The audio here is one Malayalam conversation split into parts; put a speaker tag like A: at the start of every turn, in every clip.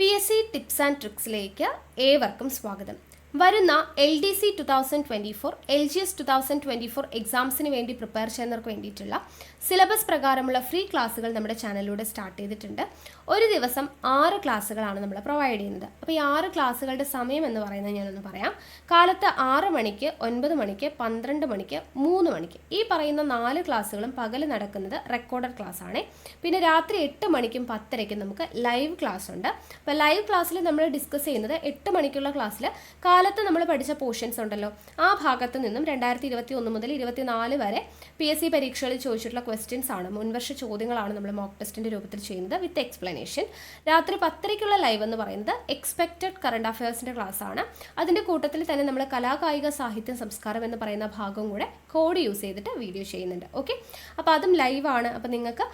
A: PSC ടിപ്സ് ആൻഡ് ട്രിക്സിലേക്ക് ഏവർക്കും സ്വാഗതം. വരുന്ന LDC 2024, LGS 2024 എക്സാംസിന് വേണ്ടി പ്രിപ്പയർ ചെയ്യുന്നവർക്ക് വേണ്ടിയിട്ടുള്ള സിലബസ് പ്രകാരമുള്ള ഫ്രീ ക്ലാസ്സുകൾ നമ്മുടെ ചാനലിലൂടെ സ്റ്റാർട്ട് ചെയ്തിട്ടുണ്ട്. ഒരു ദിവസം 6 ക്ലാസ്സുകളാണ് നമ്മൾ പ്രൊവൈഡ് ചെയ്യുന്നത്. അപ്പോൾ ഈ 6 ക്ലാസ്സുകളുടെ സമയം എന്ന് പറയുന്നത് ഞാനൊന്ന് പറയാം. കാലത്ത് 6 മണിക്ക്, 9 മണിക്ക്, 12 മണിക്ക്, 3 മണിക്ക്. ഈ പറയുന്ന 4 ക്ലാസ്സുകളും പകൽ നടക്കുന്നത് റെക്കോർഡഡ് ക്ലാസ് ആണ്. പിന്നെ രാത്രി 8 മണിക്കും 10:30ക്കും നമുക്ക് ലൈവ് ക്ലാസ് ഉണ്ട്. അപ്പോൾ ലൈവ് ക്ലാസ്സിൽ നമ്മൾ ഡിസ്കസ് ചെയ്യുന്നത് 8 മണിക്കുള്ള ക്ലാസ്സിൽ കാലത്ത് നമ്മൾ പഠിച്ച പോർഷൻസ് ഉണ്ടല്ലോ, ആ ഭാഗത്ത് നിന്നും 2021 മുതൽ 24 വരെ PSC പരീക്ഷകളിൽ ചോദിച്ചിട്ടുള്ള ക്വസ്റ്റ്യൻസ് ആണ്, മുൻവർഷ ചോദ്യങ്ങളാണ് നമ്മൾ മോക്ക് ടെസ്റ്റിൻ്റെ രൂപത്തിൽ ചെയ്യുന്നത് വിത്ത് എക്സ്പ്ലനേഷൻ. രാത്രി 10:30ക്കുള്ള ലൈവ് എന്ന് പറയുന്നത് എക്സ്പെക്റ്റഡ് കറണ്ട് അഫയേഴ്സിൻ്റെ ക്ലാസ് ആണ്. അതിൻ്റെ കൂട്ടത്തിൽ തന്നെ നമ്മൾ കലാകായിക സാഹിത്യം സംസ്കാരം എന്ന് പറയുന്ന ഭാഗവും കൂടെ കോഡ് യൂസ് ചെയ്തിട്ട് വീഡിയോ ചെയ്യുന്നുണ്ട്. ഓക്കെ, അപ്പോൾ അതും ലൈവാണ്. അപ്പോൾ നിങ്ങൾക്ക്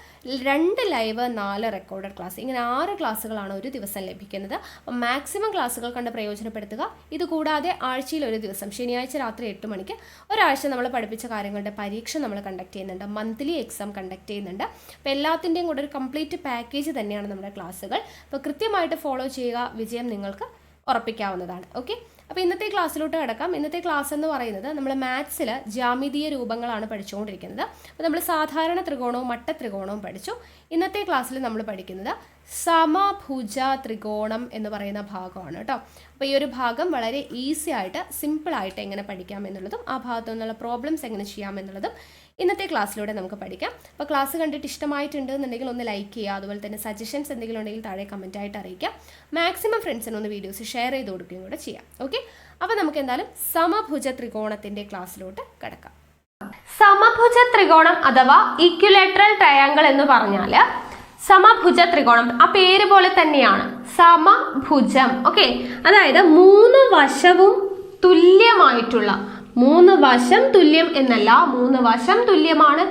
A: 2 ലൈവ്, 4 റെക്കോർഡഡ് ക്ലാസ്, ഇങ്ങനെ 6 ക്ലാസ്സുകളാണ് ഒരു ദിവസം ലഭിക്കുന്നത്. അപ്പോൾ മാക്സിമം ക്ലാസ്സുകൾ കണ്ട് പ്രയോജനപ്പെടുത്തുക. ഇതുകൂടാതെ ആഴ്ചയിൽ ഒരു ദിവസം, ശനിയാഴ്ച രാത്രി 8 മണിക്ക് ഒരാഴ്ച നമ്മൾ പഠിപ്പിച്ച കാര്യങ്ങളുടെ പരീക്ഷ നമ്മൾ കണ്ടക്ട് ചെയ്യുന്നുണ്ട്, മന്ത്ലി എക്സാം കണ്ടക്ട് ചെയ്യുന്നുണ്ട്. അപ്പോൾ എല്ലാത്തിൻ്റെയും കൂടെ ഒരു കംപ്ലീറ്റ് പാക്കേജ് തന്നെയാണ് നമ്മുടെ ക്ലാസ്സുകൾ. അപ്പോൾ കൃത്യമായിട്ട് ഫോളോ ചെയ്യുക, വിജയം നിങ്ങൾക്ക് ഉറപ്പിക്കാവുന്നതാണ്. ഓക്കെ, അപ്പോൾ ഇന്നത്തെ ക്ലാസ്സിലോട്ട് കിടക്കാം. ഇന്നത്തെ ക്ലാസ് എന്ന് പറയുന്നത് നമ്മൾ മാത്സിൽ ജ്യാമിതീയ രൂപങ്ങളാണ് പഠിച്ചുകൊണ്ടിരിക്കുന്നത്. അപ്പോൾ നമ്മൾ സാധാരണ ത്രികോണവും മട്ട ത്രികോണവും പഠിച്ചു. ഇന്നത്തെ ക്ലാസ്സിൽ നമ്മൾ പഠിക്കുന്നത് സമഭുജ ത്രികോണം എന്ന് പറയുന്ന ഭാഗമാണ് കേട്ടോ. അപ്പോൾ ഈ ഒരു ഭാഗം വളരെ ഈസി ആയിട്ട്, സിമ്പിളായിട്ട് എങ്ങനെ പഠിക്കാം എന്നുള്ളതും ആ ഭാഗത്തു നിന്നുള്ള പ്രോബ്ലംസ് എങ്ങനെ ചെയ്യാം എന്നുള്ളതും ഇന്നത്തെ ക്ലാസ്സിലൂടെ നമുക്ക് പഠിക്കാം. അപ്പോൾ ക്ലാസ് കണ്ടിട്ട് ഇഷ്ടമായിട്ടുണ്ട് എന്നുണ്ടെങ്കിൽ ഒന്ന് ലൈക്ക് ചെയ്യുക. അതുപോലെ തന്നെ സജഷൻസ് എന്തെങ്കിലും ഉണ്ടെങ്കിൽ താഴെ കമൻറ്റായിട്ട് അറിയിക്കാം. മാക്സിമം ഫ്രണ്ട്സിനൊന്ന് വീഡിയോസ് ഷെയർ ചെയ്ത് കൊടുക്കുകയും കൂടെ ചെയ്യാം. ഓക്കെ, അപ്പോൾ നമുക്ക് എന്തായാലും സമഭുജ ത്രികോണത്തിൻ്റെ ക്ലാസ്സിലോട്ട് കിടക്കാം. സമഭുജ ത്രികോണം അഥവാ ഇക്വിലേറ്ററൽ ട്രയാങ്കിൾ എന്ന് പറഞ്ഞാൽ സമഭുജ ത്രികോണം ആ പേര് പോലെ തന്നെയാണ്, സമഭുജം. ഓക്കെ, അതായത് 3 വശവും തുല്യമായിട്ടുള്ള, 3 വശം തുല്യം എന്നല്ല, 3 വശം തുല്യമാണ്,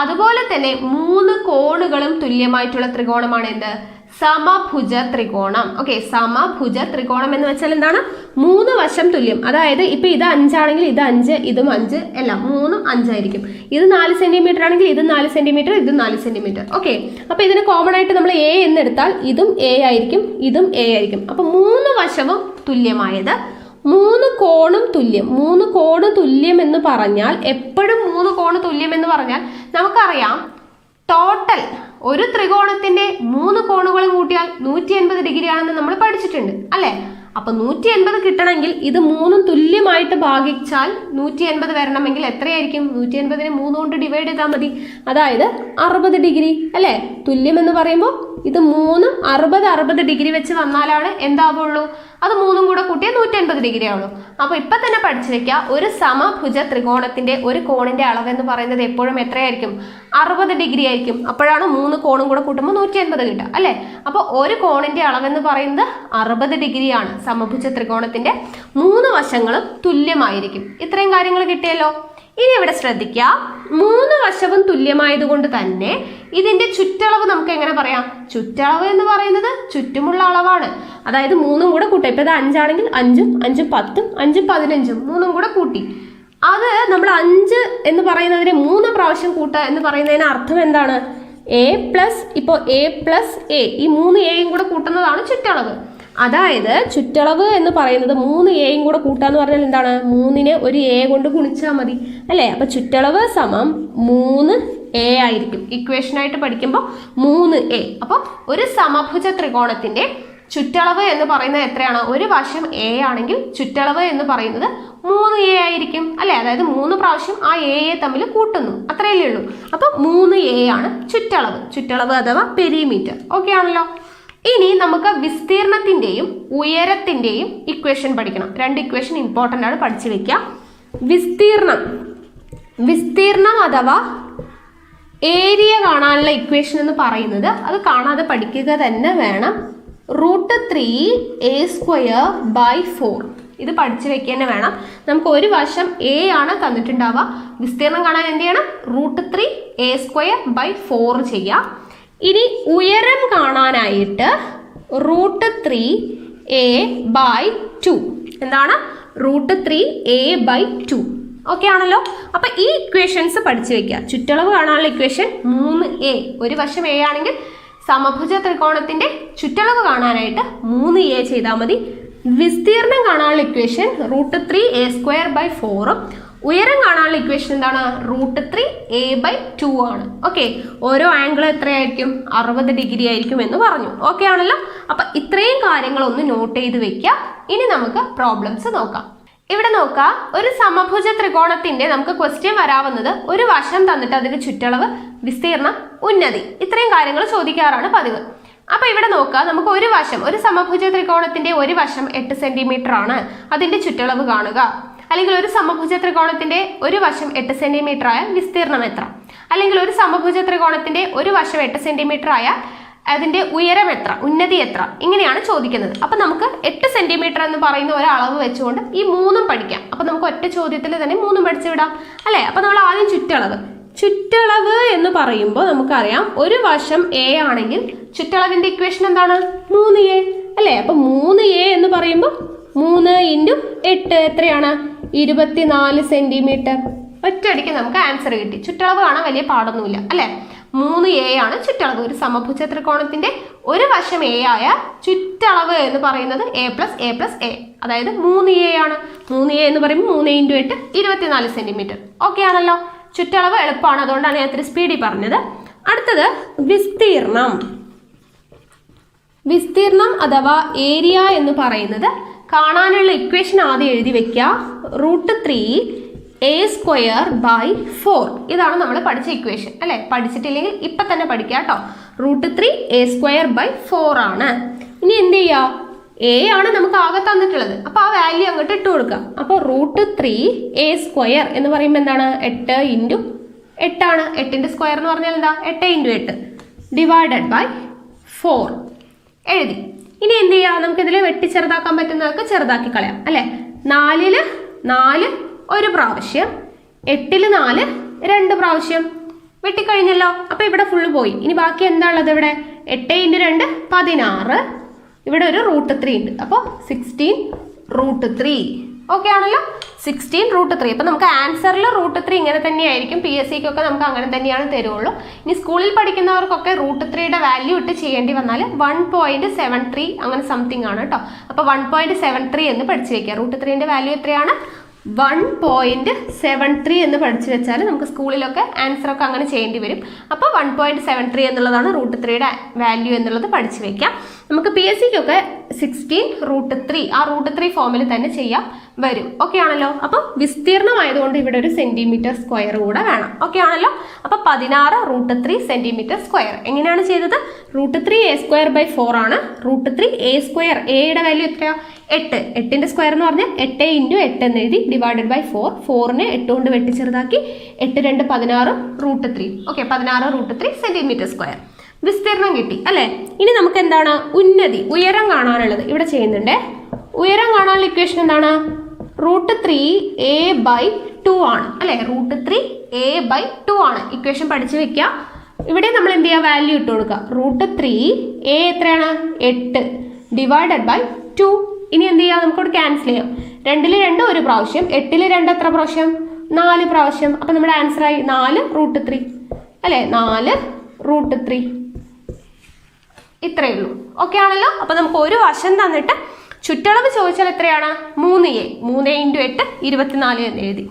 A: അതുപോലെ തന്നെ 3 കോണുകളും തുല്യമായിട്ടുള്ള ത്രികോണമാണ് എന്ത്? സമഭുജ ത്രികോണം. ഓക്കെ, സമഭുജ ത്രികോണം എന്ന് വെച്ചാൽ എന്താണ്? 3 വശം തുല്യം. അതായത് ഇപ്പൊ ഇത് 5 ആണെങ്കിൽ ഇത് 5, ഇതും 5, എല്ലാം 3ഉം 5 ആയിരിക്കും. ഇത് 4 സെന്റിമീറ്റർ ആണെങ്കിൽ ഇത് 4 സെന്റിമീറ്റർ, ഇതും 4 സെന്റിമീറ്റർ. ഓക്കെ, അപ്പൊ ഇതിന് കോമൺ ആയിട്ട് നമ്മൾ A എന്നെടുത്താൽ ഇതും A ആയിരിക്കും, ഇതും A ആയിരിക്കും. അപ്പൊ 3 വശവും തുല്യമായത്, 3 കോണും തുല്യം. 3 കോണ് തുല്യം എന്ന് പറഞ്ഞാൽ, എപ്പോഴും 3 കോണ് തുല്യം എന്ന് പറഞ്ഞാൽ നമുക്കറിയാം ടോട്ടൽ ഒരു ത്രികോണത്തിന്റെ 3 കോണുകളും കൂട്ടിയാൽ 180 ഡിഗ്രി ആണെന്ന് നമ്മൾ പഠിച്ചിട്ടുണ്ട് അല്ലേ? അപ്പൊ 180 കിട്ടണമെങ്കിൽ ഇത് 3ഉം തുല്യമായിട്ട് ഭാഗിച്ചാൽ 180 വരണമെങ്കിൽ എത്രയായിരിക്കും? 180നെ 3 കൊണ്ട് ഡിവൈഡ് ചെയ്താൽ മതി. അതായത് 60 ഡിഗ്രി അല്ലേ? തുല്യം എന്ന് പറയുമ്പോൾ ഇത് 3ഉം 60 ഡിഗ്രി വെച്ച് വന്നാലാണ് എന്താവുള്ളൂ? അത് 3ഉം കൂടെ കൂട്ടിയാൽ 180 ഡിഗ്രി ആവുള്ളൂ. അപ്പോൾ ഇപ്പൊ തന്നെ പഠിച്ചു വെക്കുക, ഒരു സമഭുജ ത്രികോണത്തിന്റെ ഒരു കോണിന്റെ അളവ് എന്ന് പറയുന്നത് എപ്പോഴും എത്രയായിരിക്കും? 60 ഡിഗ്രി ആയിരിക്കും. അപ്പോഴാണ് 3 കോണും കൂടെ കൂട്ടുമ്പോൾ 180 കിട്ടുക അല്ലേ? അപ്പോൾ ഒരു കോണിന്റെ അളവെന്ന് പറയുന്നത് 60 ഡിഗ്രിയാണ്. സമഭുജ ത്രികോണത്തിന്റെ 3 വശങ്ങളും തുല്യമായിരിക്കും. ഇത്രയും കാര്യങ്ങൾ കിട്ടിയല്ലോ. ഇനി ഇവിടെ ശ്രദ്ധിക്കുക, 3 വശവും തുല്യമായതുകൊണ്ട് തന്നെ ഇതിന്റെ ചുറ്റളവ് നമുക്ക് എങ്ങനെ പറയാം? ചുറ്റളവ് എന്ന് പറയുന്നത് ചുറ്റുമുള്ള അളവാണ്. അതായത് 3ഉം കൂടെ കൂട്ടാം. ഇപ്പൊ ഇത് 5 ആണെങ്കിൽ 5ഉം 5ഉം 10ഉം 5ഉം 15ഉം 3ഉം കൂടെ കൂട്ടി. അത് നമ്മൾ 5 എന്ന് പറയുന്നതിനെ 3 പ്രാവശ്യം കൂട്ടുക എന്ന് പറയുന്നതിന് അർത്ഥം എന്താണ്? A പ്ലസ്, ഇപ്പോൾ A പ്ലസ് A, ഈ 3 Aയും കൂടെ കൂട്ടുന്നതാണ് ചുറ്റളവ്. അതായത് ചുറ്റളവ് എന്ന് പറയുന്നത് 3 Aയും കൂടെ കൂട്ടാന്ന് പറഞ്ഞാൽ എന്താണ്? 3നെ ഒരു A കൊണ്ട് ഗുണിച്ചാൽ മതി അല്ലേ? അപ്പൊ ചുറ്റളവ് സമം 3A ആയിരിക്കും. ഇക്വേഷനായിട്ട് പഠിക്കുമ്പോൾ 3A. അപ്പോൾ ഒരു സമഭുജ ത്രികോണത്തിന്റെ ചുറ്റളവ് എന്ന് പറയുന്നത് എത്രയാണ്? ഒരു വശം A ആണെങ്കിൽ ചുറ്റളവ് എന്ന് പറയുന്നത് 3A ആയിരിക്കും അല്ലെ? അതായത് 3 പ്രാവശ്യം ആ Aയെ തമ്മിൽ കൂട്ടുന്നു, അത്രയല്ലേ ഉള്ളൂ. അപ്പൊ 3A ആണ് ചുറ്റളവ്. ചുറ്റളവ് അഥവാ പെരിമീറ്റർ. ഓക്കെ ആണല്ലോ. ഇനി നമുക്ക് വിസ്തീർണത്തിന്റെയും ഉയരത്തിന്റെയും ഇക്വേഷൻ പഠിക്കണം. 2 ഇക്വേഷൻ ഇമ്പോർട്ടൻ്റ് ആണ്, പഠിച്ചു വെക്കുക. വിസ്തീർണം അഥവാ ഏരിയ കാണാനുള്ള ഇക്വേഷൻ എന്ന് പറയുന്നത്, അത് കാണാതെ പഠിക്കുക തന്നെ വേണം. √3a²/4. ഇത് പഠിച്ചു വെക്കുക തന്നെ വേണം. നമുക്ക് ഒരു വശം A ആണ് തന്നിട്ടുണ്ടാവുക. വിസ്തീർണം കാണാൻ എന്ത് ചെയ്യണം? √3a²/4 ചെയ്യാം. ഇനി ഉയരം കാണാനായിട്ട് √3a/2. എന്താണ്? √3a/2. ഓക്കെ ആണല്ലോ. അപ്പൊ ഈ ഇക്വേഷൻസ് പഠിച്ചു വെക്കുക. ചുറ്റളവ് കാണാനുള്ള ഇക്വേഷൻ 3A, ഒരു വശം A ആണെങ്കിൽ സമഭുജ ത്രികോണത്തിന്റെ ചുറ്റളവ് കാണാനായിട്ട് 3a ചെയ്താൽ മതി. വിസ്തീർണം കാണാനുള്ള ഇക്വേഷൻ √3a²/4. ഉയരം കാണാനുള്ള ഇക്വേഷൻ എന്താണ്? √3a/2 ആണ്. ഓക്കെ, ഓരോ ആംഗിൾ എത്രയായിരിക്കും? 60 ഡിഗ്രി ആയിരിക്കും എന്ന് പറഞ്ഞു. ഓക്കെ ആണല്ലോ. അപ്പൊ ഇത്രയും കാര്യങ്ങളൊന്ന് നോട്ട് ചെയ്ത് വെക്കുക. ഇനി നമുക്ക് പ്രോബ്ലംസ് നോക്കാം. ഇവിടെ നോക്കാം, ഒരു സമഭുജ ത്രികോണത്തിന്റെ നമുക്ക് ക്വസ്റ്റ്യൻ വരാവുന്നത് ഒരു വശം തന്നിട്ട് അതിന്റെ ചുറ്റളവ്, വിസ്തീർണം, ഉന്നതി, ഇത്രയും കാര്യങ്ങൾ ചോദിക്കാറാണ് പതിവ്. അപ്പൊ ഇവിടെ നോക്കുക, നമുക്ക് ഒരു വശം, ഒരു സമഭുജ ത്രികോണത്തിന്റെ ഒരു വശം 8 സെന്റിമീറ്റർ ആണ്, അതിന്റെ ചുറ്റളവ് കാണുക. അല്ലെങ്കിൽ ഒരു സമഭുജ ത്രികോണത്തിന്റെ ഒരു വശം 8 സെന്റിമീറ്റർ ആയാൽ വിസ്തീർണം എത്ര? അല്ലെങ്കിൽ ഒരു സമഭുജ ത്രികോണത്തിന്റെ ഒരു വശം 8 സെന്റിമീറ്റർ ആയാൽ അതിന്റെ ഉയരം എത്ര, ഉന്നതി എത്ര? ഇങ്ങനെയാണ് ചോദിക്കുന്നത്. അപ്പൊ നമുക്ക് 8 സെന്റിമീറ്റർ എന്ന് പറയുന്ന ഒരു അളവ് വെച്ചുകൊണ്ട് ഈ 3ഉം പഠിക്കാം. അപ്പൊ നമുക്ക് ഒറ്റ ചോദ്യത്തിൽ തന്നെ 3ഉം പഠിച്ചു വിടാം അല്ലെ. അപ്പൊ നമ്മൾ ആദ്യം ചുറ്റളവ് എന്ന് പറയുമ്പോൾ നമുക്കറിയാം, ഒരു വശം a ആണെങ്കിൽ ചുറ്റളവിന്റെ ഇക്വേഷൻ എന്താണ്? 3a അല്ലെ. അപ്പൊ 3a എന്ന് പറയുമ്പോൾ 3 × 8 എത്രയാണ്? 24 സെന്റിമീറ്റർ. ഒറ്റയടിക്ക് നമുക്ക് ആൻസർ കിട്ടി. ചുറ്റളവ് കാണാൻ വലിയ പാടൊന്നുമില്ല അല്ലെ. 3a ആണ് ചുറ്റളവ്. ഒരു സമഭുജ ത്രികോണത്തിന്റെ ഒരു വശം a ആയ ചുറ്റളവ് എന്ന് പറയുന്നത് a+a+a, അതായത് 3a ആണ്. 3a എന്ന് പറയുമ്പോൾ 3 × 8 24 സെന്റിമീറ്റർ. ഓക്കെ ആണല്ലോ. ചുറ്റളവ് എളുപ്പമാണ്, അതുകൊണ്ടാണ് ഞാൻ ഇത്ര സ്പീഡിൽ പറഞ്ഞത്. അടുത്തത് വിസ്തീർണം അഥവാ ഏരിയ എന്ന് പറയുന്നത് കാണാനുള്ള ഇക്വേഷൻ ആദ്യം എഴുതി വെക്കുക. √3a²/4. ഇതാണ് നമ്മൾ പഠിച്ച ഇക്വേഷൻ അല്ലെ. പഠിച്ചിട്ടില്ലെങ്കിൽ ഇപ്പൊ തന്നെ പഠിക്കുക കേട്ടോ. √3a²/4 ആണ്. ഇനി എന്ത് ചെയ്യുക? a ആണ് നമുക്ക് ആകെ തന്നിട്ടുള്ളത്. അപ്പൊ ആ വാല്യൂ അങ്ങോട്ട് ഇട്ട് കൊടുക്കാം. അപ്പൊ √3a² എന്ന് പറയുമ്പോൾ എന്താണ്? 8 × 8 ആണ്. 8ന്റെ സ്ക്വയർ എന്ന് പറഞ്ഞാൽ എന്താ? 8 × 8 /4 എഴുതി. ഇനി എന്ത് ചെയ്യാം? നമുക്ക് ഇതിൽ വെട്ടി ചെറുതാക്കാൻ പറ്റുന്നതൊക്കെ ചെറുതാക്കി കളയാം അല്ലെ. 4 ഒരു പ്രാവശ്യം, 8 4 2 പ്രാവശ്യം വെട്ടിക്കഴിഞ്ഞല്ലോ. അപ്പൊ ഇവിടെ ഫുള്ള് പോയി. ഇനി ബാക്കി എന്താ ഉള്ളത്? ഇവിടെ 8 × 2 16. ഇവിടെ ഒരു √3 ഉണ്ട്. അപ്പോൾ 16√3. ഓക്കെ ആണല്ലോ. 16√3. അപ്പൊ നമുക്ക് ആൻസറിൽ √3 ഇങ്ങനെ തന്നെയായിരിക്കും. PSCക്കൊക്കെ നമുക്ക് അങ്ങനെ തന്നെയാണ് തരുള്ളൂ. ഇനി സ്കൂളിൽ പഠിക്കുന്നവർക്കൊക്കെ √3യുടെ വാല്യൂ ഇട്ട് ചെയ്യേണ്ടി വന്നാൽ 1.73 അങ്ങനെ സംതിങ് ആണ് കേട്ടോ. അപ്പൊ 1.73 എന്ന് പഠിച്ചു വെക്കുക. √3ന്റെ വാല്യൂ എത്രയാണ്? 1.73 എന്ന് പഠിച്ചു വെച്ചാൽ നമുക്ക് സ്കൂളിലൊക്കെ ആൻസർ ഒക്കെ അങ്ങനെ ചെയ്യേണ്ടി വരും. അപ്പോൾ 1.73 എന്നുള്ളതാണ് √3യുടെ വാല്യൂ എന്നുള്ളത് പഠിച്ചു വെക്കാം. നമുക്ക് PSCക്കൊക്കെ 16√3 ആ √3 ഫോമിൽ തന്നെ ചെയ്യാൻ വരും. ഓക്കെ ആണല്ലോ. അപ്പോൾ വിസ്തീർണമായതുകൊണ്ട് ഇവിടെ ഒരു സെന്റിമീറ്റർ സ്ക്വയർ കൂടെ വേണം. ഓക്കെ ആണല്ലോ. അപ്പൊ 16√3 സെന്റിമീറ്റർ സ്ക്വയർ. എങ്ങനെയാണ് ചെയ്തത്? √3a²/4 ആണ്. √3a², എയുടെ വാല്യൂ എത്രയാ? 8. 8ന്റെ സ്ക്വയർ എന്ന് പറഞ്ഞാൽ 8 × 8 എന്ന് എഴുതി /4. 4നെ 8 കൊണ്ട് വെട്ടി ചെറുതാക്കി. 8 2 16√3. Okay, 16√3 centimetre square. വിസ്തീർണം കിട്ടി അല്ലെ. ഇനി നമുക്ക് എന്താണ്? ഉയരം കാണാനുള്ളത് ഇവിടെ ചെയ്യുന്നുണ്ട്. ഉയരം കാണാനുള്ള ഇക്വേഷൻ എന്താണ്? √3a/2 ആണ് അല്ലെ. √3a/2 ആണ്. ഇക്വേഷൻ പഠിച്ചു വെക്കുക. ഇവിടെ നമ്മൾ എന്ത് ചെയ്യുക? വാല്യൂ ഇട്ട് കൊടുക്കുക. √3a എത്രയാണ്? 8 /2. ഇനി എന്ത് ചെയ്യാം? നമുക്കോട് ക്യാൻസൽ ചെയ്യാം. 2 2 ഒരു പ്രാവശ്യം, 8 2 എത്ര പ്രാവശ്യം? 4 പ്രാവശ്യം. അപ്പൊ നമ്മുടെ ആൻസർ ആയി 4√3 അല്ലെ. 4√3 ഇത്രയേ ഉള്ളൂ. ഓക്കെ ആണല്ലോ. അപ്പൊ നമുക്ക് ഒരു വശം തന്നിട്ട് ചുറ്റളവ് ചോദിച്ചാൽ എത്രയാണ്? 3a. 3 × 8 24 എന്ന് എഴുതി.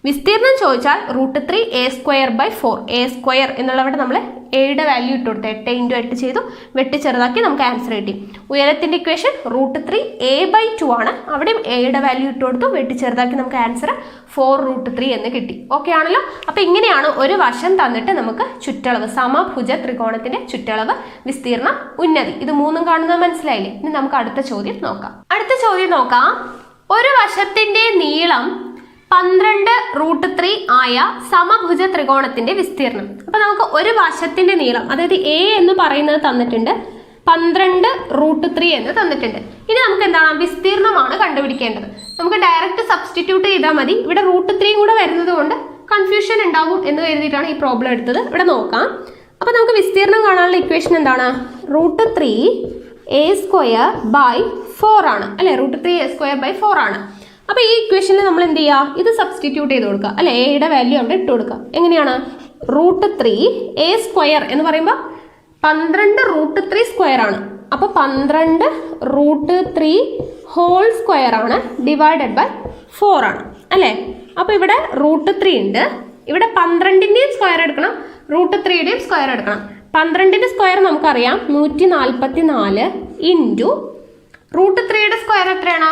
A: വിസ്തീർണം ചോദിച്ചാൽ √3a²/4. a² എന്നുള്ളവിടെ നമ്മൾ എയുടെ വാല്യൂ ഇട്ട് കൊടുത്തു. 8 × 8 ചെയ്തു, വെട്ടി ചെറുതാക്കി നമുക്ക് ആൻസർ കിട്ടി. ഉയരത്തിന്റെ ഇക്വേഷൻ √3a/2 ആണ്. അവിടെയും എയുടെ വാല്യൂ ഇട്ട് കൊടുത്തു, വെട്ടി ചെറുതാക്കി നമുക്ക് ആൻസർ 4√3 എന്ന് കിട്ടി. ഓക്കെ ആണല്ലോ. അപ്പൊ ഇങ്ങനെയാണ് ഒരു വശം തന്നിട്ട് നമുക്ക് ചുറ്റളവ്, സമഭുജ ത്രികോണത്തിന്റെ ചുറ്റളവ്, വിസ്തീർണം, ഉന്നതി, ഇത് 3ഉം കാണുന്നത് മനസ്സിലായില്ലേ? ഇനി നമുക്ക് അടുത്ത ചോദ്യം നോക്കാം. ഒരു വശത്തിന്റെ നീളം 12√3 ആയ സമഭുജ ത്രികോണത്തിന്റെ വിസ്തീർണം. അപ്പൊ നമുക്ക് ഒരു വശത്തിന്റെ നീളം, അതായത് a എന്ന് പറയുന്നത് തന്നിട്ടുണ്ട്, 12√3 എന്ന് തന്നിട്ടുണ്ട്. ഇനി നമുക്ക് എന്താണ്? വിസ്തീർണമാണ് കണ്ടുപിടിക്കേണ്ടത്. നമുക്ക് ഡയറക്റ്റ് സബ്സ്റ്റിറ്റ്യൂട്ട് ചെയ്താൽ മതി. ഇവിടെ √3 കൂടെ വരുന്നത് കൊണ്ട് കൺഫ്യൂഷൻ ഉണ്ടാവും എന്ന് കരുതിയിട്ടാണ് ഈ പ്രോബ്ലം എടുത്തത്. ഇവിടെ നോക്കാം. അപ്പൊ നമുക്ക് വിസ്തീർണം കാണാനുള്ള ഇക്വേഷൻ എന്താണ്? √3a²/4 ആണ് അല്ലെ. √3a²/4 ആണ്. അപ്പൊ ഈ ഇക്വേഷനിൽ നമ്മൾ എന്ത് ചെയ്യുക? ഇത് സബ്സ്റ്റിറ്റ്യൂട്ട് ചെയ്ത് കൊടുക്കുക അല്ലെ. എയുടെ വാല്യൂ അവിടെ ഇട്ട് കൊടുക്കുക. എങ്ങനെയാണ്? √3a² എന്ന് പറയുമ്പോൾ 12√3 സ്ക്വയർ ആണ്. അപ്പോൾ 12√3 ഹോൾ സ്ക്വയർ ആണ് ഡിവൈഡഡ് ബൈ 4 ആണ് അല്ലേ. അപ്പോൾ ഇവിടെ √3 ഉണ്ട്. ഇവിടെ 12ന്റെയും സ്ക്വയർ എടുക്കണം, √3യുടെയും സ്ക്വയർ എടുക്കണം. 12ന്റെ സ്ക്വയർ നമുക്കറിയാം 144 ഇൻറ്റു √3യുടെ സ്ക്വയർ എത്രയാണ്?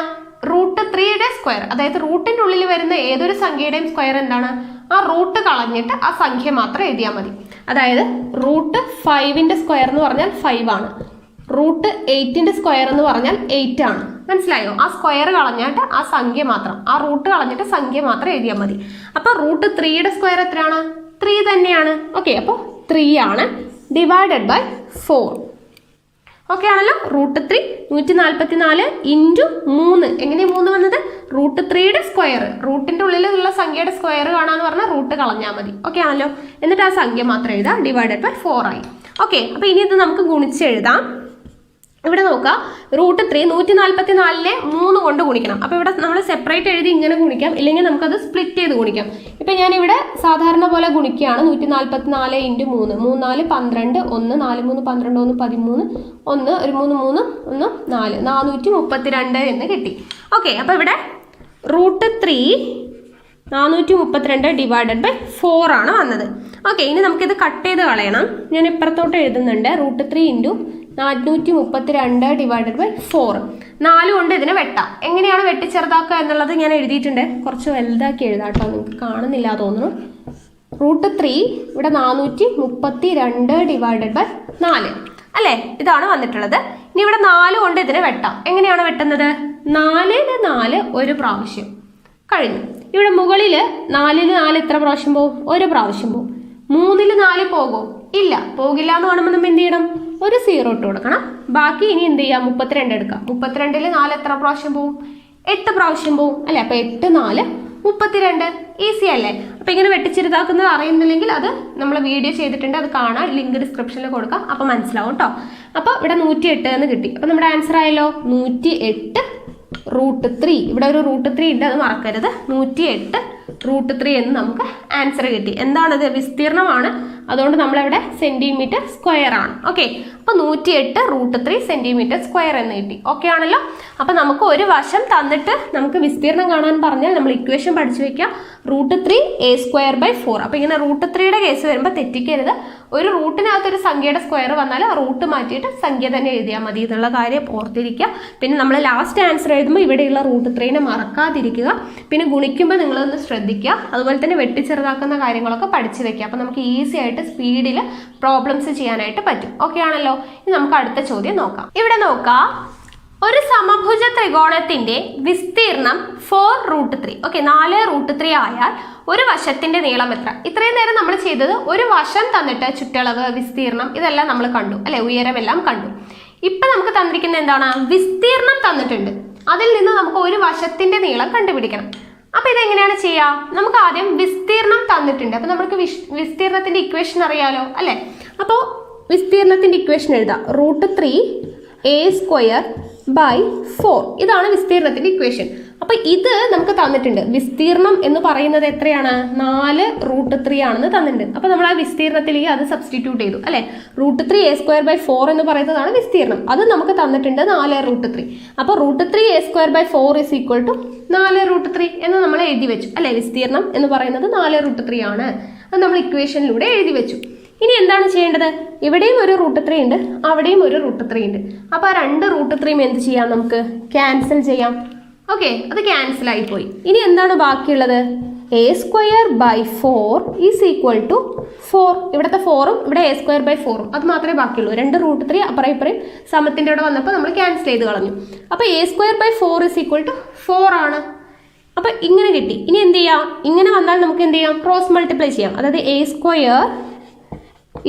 A: √3യുടെ സ്ക്വയർ, അതായത് റൂട്ടിൻ്റെ ഉള്ളിൽ വരുന്ന ഏതൊരു സംഖ്യയുടെയും സ്ക്വയർ എന്താണ്? ആ റൂട്ട് കളഞ്ഞിട്ട് ആ സംഖ്യ മാത്രം എഴുതിയാൽ മതി. അതായത് √5ന്റെ സ്ക്വയർ എന്ന് പറഞ്ഞാൽ 5 ആണ്, √8ന്റെ സ്ക്വയർ എന്ന് പറഞ്ഞാൽ 8 ആണ്. മനസ്സിലായോ? ആ സ്ക്വയർ കളഞ്ഞിട്ട് ആ സംഖ്യ മാത്രം, ആ റൂട്ട് കളഞ്ഞിട്ട് സംഖ്യ മാത്രം എഴുതിയാൽ മതി. അപ്പോൾ √3യുടെ സ്ക്വയർ എത്രയാണ്? 3 തന്നെയാണ്. ഓക്കെ, അപ്പോൾ 3 ആണ് ഡിവൈഡഡ് ബൈ 4. ഓക്കെ ആണല്ലോ. √3 144 ഇൻറ്റു 3. എങ്ങനെയാണ് 3 വന്നത്? √3യുടെ സ്ക്വയർ, റൂട്ടിൻ്റെ ഉള്ളിലുള്ള സംഖ്യയുടെ സ്ക്വയർ കാണാന്ന് പറഞ്ഞാൽ റൂട്ട് കളഞ്ഞാൽ മതി. ഓക്കെ ആണല്ലോ. എന്നിട്ട് ആ സംഖ്യ മാത്രം എഴുതാം, ഡിവൈഡഡ് ബൈ 4 ആയി. ഓക്കെ, അപ്പോൾ ഇനി ഇത് നമുക്ക് ഗുണിച്ചെഴുതാം. ഇവിടെ നോക്കുക, √3 144നെ 3 കൊണ്ട് ഗുണിക്കണം. അപ്പോൾ ഇവിടെ നമ്മൾ സെപ്പറേറ്റ് എഴുതി ഇങ്ങനെ ഗുണിക്കാം, ഇല്ലെങ്കിൽ നമുക്കത് സ്പ്ലിറ്റ് ചെയ്ത് ഗുണിക്കാം. ഇപ്പം ഞാനിവിടെ സാധാരണ പോലെ ഗുണിക്കുകയാണ്. 144 ഇൻറ്റു 3, 3 4 12, 1 4 3 12, 1 13, 1 ഒരു 3 3 1 4, 432 എന്ന് കിട്ടി. ഓക്കെ, അപ്പോൾ ഇവിടെ √3 432 ഡിവൈഡഡ് ബൈ 4 ആണ് വന്നത്. ഓക്കെ, ഇനി നമുക്കിത് കട്ട് ചെയ്ത് കളയണം. ഞാൻ ഇപ്പുറത്തോട്ട് എഴുതുന്നുണ്ട്. √3 ഇൻറ്റു 432 ഡിവൈഡഡ് ബൈ 4. 4 കൊണ്ട് ഇതിനെ വെട്ടാം. എങ്ങനെയാണ് വെട്ടി ചെറുതാക്കുക എന്നുള്ളത് ഞാൻ എഴുതിയിട്ടുണ്ട്. കുറച്ച് വലുതാക്കി എഴുതാം കേട്ടോ, നിങ്ങൾക്ക് കാണുന്നില്ല തോന്നുന്നു. √3 ഇവിടെ 432 ഡിവൈഡഡ് ബൈ 4 അല്ലേ, ഇതാണ് വന്നിട്ടുള്ളത്. ഇനി ഇവിടെ 4 കൊണ്ട് ഇതിനെ വെട്ടാം. എങ്ങനെയാണ് വെട്ടുന്നത്? 4ന് 4 ഒരു പ്രാവശ്യം കഴിഞ്ഞു. ഇവിടെ മുകളിൽ 4ന് 4 എത്ര പ്രാവശ്യം പോകും? ഒരു പ്രാവശ്യം പോകും. 3ന് 4 പോകും? ഇല്ല, പോകില്ല എന്ന് കാണുമ്പോൾ നമ്മൾ എന്ത് ചെയ്യണം? ഒരു 0 ഇട്ട് കൊടുക്കണം. ബാക്കി ഇനി എന്ത് ചെയ്യാം? 32 എടുക്കാം. 32ൽ 4 എത്ര പ്രാവശ്യം പോകും? 8 പ്രാവശ്യം പോകും അല്ലേ. അപ്പോൾ 8 4 32. ഈസി അല്ലേ? അപ്പോൾ ഇങ്ങനെ വെട്ടിച്ചെറുതാക്കുന്നത് അറിയുന്നില്ലെങ്കിൽ അത് നമ്മൾ വീഡിയോ ചെയ്തിട്ടുണ്ട്, അത് കാണാൻ ലിങ്ക് ഡിസ്ക്രിപ്ഷനിൽ കൊടുക്കാം, അപ്പോൾ മനസ്സിലാവും കേട്ടോ. അപ്പോൾ ഇവിടെ 108 എന്ന് കിട്ടി. അപ്പോൾ നമ്മുടെ ആൻസർ ആയല്ലോ 108 √3. ഇവിടെ ഒരു √3 ഉണ്ട്, അത് മറക്കരുത്. 108 √3 എന്ന് നമുക്ക് ആൻസർ കിട്ടി. എന്താണത്? വിസ്തീർണമാണ്, അതുകൊണ്ട് നമ്മളിവിടെ സെന്റിമീറ്റർ സ്ക്വയർ ആണ്. ഓക്കെ, അപ്പോൾ 108 √3 സെന്റിമീറ്റർ സ്ക്വയർ എന്ന് കിട്ടി. ഓക്കെ ആണല്ലോ. അപ്പോൾ നമുക്ക് ഒരു വശം തന്നിട്ട് നമുക്ക് വിസ്തീർണം കാണാൻ പറഞ്ഞാൽ നമ്മൾ ഇക്വേഷൻ പഠിച്ചു വെക്കാം. √3 a²/4. അപ്പോൾ ഇങ്ങനെ √3യുടെ കേസ് വരുമ്പോൾ തെറ്റിക്കരുത്. ഒരു റൂട്ടിനകത്തൊരു സംഖ്യയുടെ സ്ക്വയർ വന്നാൽ റൂട്ട് മാറ്റിയിട്ട് സംഖ്യ തന്നെ എഴുതിയാൽ മതി എന്നുള്ള കാര്യം ഓർത്തിരിക്കുക. പിന്നെ നമ്മൾ ലാസ്റ്റ് ആൻസർ എഴുതുമ്പോൾ ഇവിടെയുള്ള √3നെ മറക്കാതിരിക്കുക. പിന്നെ ഗുണിക്കുമ്പോൾ നിങ്ങളൊന്ന് ശ്രദ്ധിക്കുക. അതുപോലെ തന്നെ വെട്ടിച്ചെറുതാക്കുന്ന കാര്യങ്ങളൊക്കെ പഠിച്ചു വെക്കുക. അപ്പോൾ നമുക്ക് ഈസി ആയിട്ട് സ്പീഡിൽ പ്രോബ്ലംസ് ചെയ്യാനായിട്ട് പറ്റും. ഓക്കെ ആണല്ലോ. ഇനി നമുക്ക് അടുത്ത ചോദ്യം നോക്കാം. ഇവിടെ നോക്കാം, ഒരു സമഭുജ ത്രികോണത്തിന്റെ വിസ്തീർണം 4√3. ഓക്കെ, 4√3 ആയാൽ ഒരു വശത്തിന്റെ നീളം എത്ര? ഇത്രയും നേരം നമ്മൾ ചെയ്തത് ഒരു വശം തന്നിട്ട് ചുറ്റളവ്, വിസ്തീർണം ഇതെല്ലാം നമ്മൾ കണ്ടു അല്ലെ, ഉയരമെല്ലാം കണ്ടു. ഇപ്പൊ നമുക്ക് തന്നിരിക്കുന്ന എന്താണ്? വിസ്തീർണം തന്നിട്ടുണ്ട്. അതിൽ നിന്ന് നമുക്ക് ഒരു വശത്തിന്റെ നീളം കണ്ടുപിടിക്കണം. അപ്പൊ ഇതെങ്ങനെയാണ് ചെയ്യുക? നമുക്ക് ആദ്യം വിസ്തീർണം തന്നിട്ടുണ്ട്. അപ്പൊ നമുക്ക് വിസ്തീർണത്തിന്റെ ഇക്വേഷൻ അറിയാലോ അല്ലെ. അപ്പോൾ വിസ്തീർണത്തിന്റെ ഇക്വേഷൻ എഴുതാം. √3 a²/4. ഇതാണ് വിസ്തീർണത്തിന്റെ ഇക്വേഷൻ. അപ്പൊ ഇത് നമുക്ക് തന്നിട്ടുണ്ട്. വിസ്തീർണം എന്ന് പറയുന്നത് എത്രയാണ്? 4√3 ആണെന്ന് തന്നിട്ടുണ്ട്. അപ്പൊ നമ്മൾ ആ വിസ്തീർണത്തിലേക്ക് അത് സബ്സ്റ്റിറ്റ്യൂട്ട് ചെയ്തു അല്ലെ. √3 a²/4 എന്ന് പറയുന്നതാണ് വിസ്തീർണം. അത് നമുക്ക് തന്നിട്ടുണ്ട് 4√3. അപ്പൊ √3 a²/4 = 4√3 എന്ന് നമ്മൾ എഴുതി വെച്ചു അല്ലെ. വിസ്തീർണം എന്ന് പറയുന്നത് 4√3 ആണ്. അത് നമ്മൾ ഇക്വേഷനിലൂടെ എഴുതി വെച്ചു. ഇനി എന്താണ് ചെയ്യേണ്ടത്? ഇവിടെയും ഒരു √3 ഉണ്ട്, അവിടെയും ഒരു √3 ഉണ്ട്. അപ്പോൾ ആ 2 √3 എന്ത് ചെയ്യാം? നമുക്ക് ക്യാൻസൽ ചെയ്യാം. ഓക്കെ, അത് ക്യാൻസൽ ആയിപ്പോയി. ഇനി എന്താണ് ബാക്കിയുള്ളത്? a²/4 = 4. ഇവിടുത്തെ 4ഉം ഇവിടെ a²/4ഉം അത് മാത്രമേ ബാക്കിയുള്ളൂ. 2 √3 അപ്പുറം ഇപ്പുറം സമത്തിൻ്റെ അവിടെ വന്നപ്പോൾ നമ്മൾ ക്യാൻസൽ ചെയ്ത് കളഞ്ഞു. അപ്പോൾ a²/4 = 4 ആണ്. അപ്പോൾ ഇങ്ങനെ കിട്ടി. ഇനി എന്ത് ചെയ്യാം? ഇങ്ങനെ വന്നാൽ നമുക്ക് എന്ത് ചെയ്യാം? ക്രോസ് മൾട്ടിപ്ലൈ ചെയ്യാം. അതായത് a² =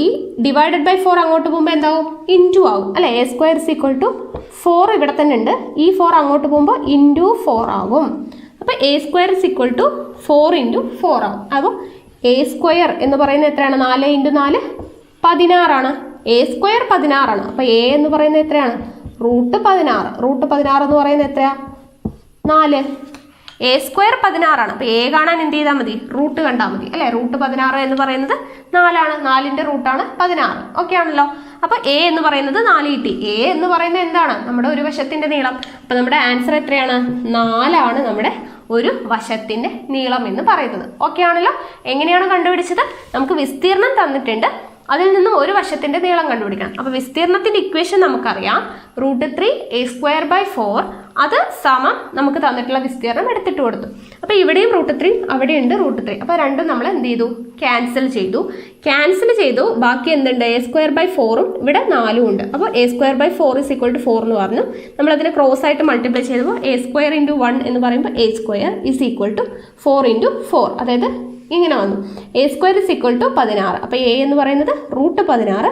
A: ഈ ഡിവൈഡഡ് ബൈ 4 അങ്ങോട്ട് പോകുമ്പോൾ എന്താവും? ഇൻറ്റു ആവും അല്ലെ. a² = 4 ഇവിടെ തന്നെ ഉണ്ട്. ഈ 4 അങ്ങോട്ട് പോകുമ്പോൾ ഇൻറ്റു 4 ആകും. അപ്പോൾ a² = 4 × 4 ആവും. അപ്പോൾ a² എന്ന് പറയുന്നത് എത്രയാണ്? 4 × 4 16 ആണ്. a² 16 ആണ്. അപ്പോൾ a എന്ന് പറയുന്നത് എത്രയാണ്? √16. √16 എന്ന് പറയുന്നത് എത്രയാ? 4. A² 16 അപ്പോൾ A കാണാൻ എന്ത് ചെയ്താൽ മതി, റൂട്ട് കണ്ടാൽ മതി അല്ലേ. റൂട്ട് 16 എന്ന് പറയുന്നത് 4ആണ്, 4ന്റെ റൂട്ടാണ് 16. ഓക്കെ ആണല്ലോ. അപ്പോൾ A എന്ന് പറയുന്നത് 4 കിട്ടി. A എന്ന് പറയുന്നത് എന്താണ്, നമ്മുടെ ഒരു വശത്തിന്റെ നീളം. അപ്പോൾ നമ്മുടെ ആൻസർ എത്രയാണ്, 4 നമ്മുടെ ഒരു വശത്തിന്റെ നീളം എന്ന് പറയുന്നത്. ഓക്കെ ആണല്ലോ. എങ്ങനെയാണ് കണ്ടുപിടിച്ചത്, നമുക്ക് വിസ്തീർണം തന്നിട്ടുണ്ട്, അതിൽ നിന്നും ഒരു വശത്തിന്റെ നീളം കണ്ടുപിടിക്കണം. അപ്പോൾ വിസ്തീർണത്തിന്റെ ഇക്വേഷൻ നമുക്കറിയാം, √3 A² 4 അത് സമം നമുക്ക് തന്നിട്ടുള്ള വിസ്തീർണം എടുത്തിട്ട് കൊടുത്തു. അപ്പോൾ ഇവിടെയും √3 അവിടെയുണ്ട് √3. അപ്പോൾ രണ്ടും നമ്മൾ എന്ത് ചെയ്തു, ക്യാൻസൽ ചെയ്തു. ബാക്കി എന്തുണ്ട്, A² 4ഉം ഇവിടെ 4ഉം ഉണ്ട്. അപ്പോൾ A² 4 = 4 എന്ന് പറഞ്ഞു. നമ്മളതിനെ ക്രോസ് ആയിട്ട് മൾട്ടിപ്ലൈ ചെയ്തപ്പോൾ A² × 1 എന്ന് പറയുമ്പോൾ A² = 4 × 4, അതായത് ഇങ്ങനെ വന്നു. A² = 16. അപ്പോൾ A എന്ന് പറയുന്നത് √16.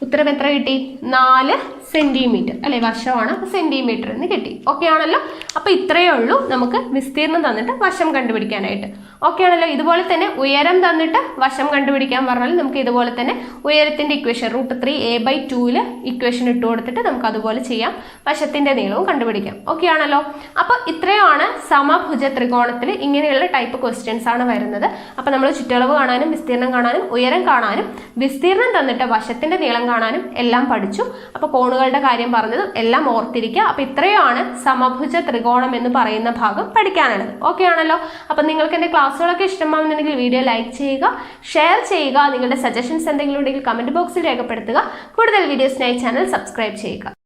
A: ഉത്തരം എത്ര കിട്ടി, 4 സെന്റിമീറ്റർ അല്ലെ, വർഷമാണ് സെന്റിമീറ്റർ എന്ന് കിട്ടി. ഓക്കെ ആണല്ലോ. അപ്പോൾ ഇത്രയേ ഉള്ളൂ നമുക്ക് വിസ്തീർണം തന്നിട്ട് വശം കണ്ടുപിടിക്കാനായിട്ട്. ഓക്കെ ആണല്ലോ. ഇതുപോലെ തന്നെ ഉയരം തന്നിട്ട് വശം കണ്ടുപിടിക്കാൻ പറഞ്ഞാൽ നമുക്ക് ഇതുപോലെ തന്നെ ഉയരത്തിന്റെ ഇക്വേഷൻ √3 A/2 ഇക്വേഷൻ ഇട്ട് കൊടുത്തിട്ട് നമുക്ക് അതുപോലെ ചെയ്യാം, വശത്തിന്റെ നീളവും കണ്ടുപിടിക്കാം. ഓക്കെ ആണല്ലോ. അപ്പോൾ ഇത്രയാണ് സമഭുജ ത്രികോണത്തിൽ ഇങ്ങനെയുള്ള ടൈപ്പ് ക്വസ്റ്റ്യൻസ് ആണ് വരുന്നത്. അപ്പോൾ നമ്മൾ ചുറ്റളവ് കാണാനും വിസ്തീർണം കാണാനും ഉയരം കാണാനും വിസ്തീർണം തന്നിട്ട് വശത്തിന്റെ നീളം കാണാനും എല്ലാം പഠിച്ചു. അപ്പോൾ കോണുകളുടെ കാര്യം പറഞ്ഞതും എല്ലാം ഓർത്തിരിക്കുക. അപ്പോൾ ഇത്രയാണ് സമഭുജ ത്രികോണം എന്ന് പറയുന്ന ഭാഗം പഠിക്കാനുള്ളത്. ഓക്കെ ആണല്ലോ. അപ്പോൾ നിങ്ങൾക്ക് എൻ്റെ ക്ലാസ്സുകളൊക്കെ ഇഷ്ടമാകുന്നുണ്ടെങ്കിൽ വീഡിയോ ലൈക്ക് ചെയ്യുക, ഷെയർ ചെയ്യുക, നിങ്ങളുടെ സജഷൻസ് എന്തെങ്കിലും ഉണ്ടെങ്കിൽ കമൻറ്റ് ബോക്സിൽ രേഖപ്പെടുത്തുക. കൂടുതൽ വീഡിയോസിനായി ചാനൽ സബ്സ്ക്രൈബ് ചെയ്യുക.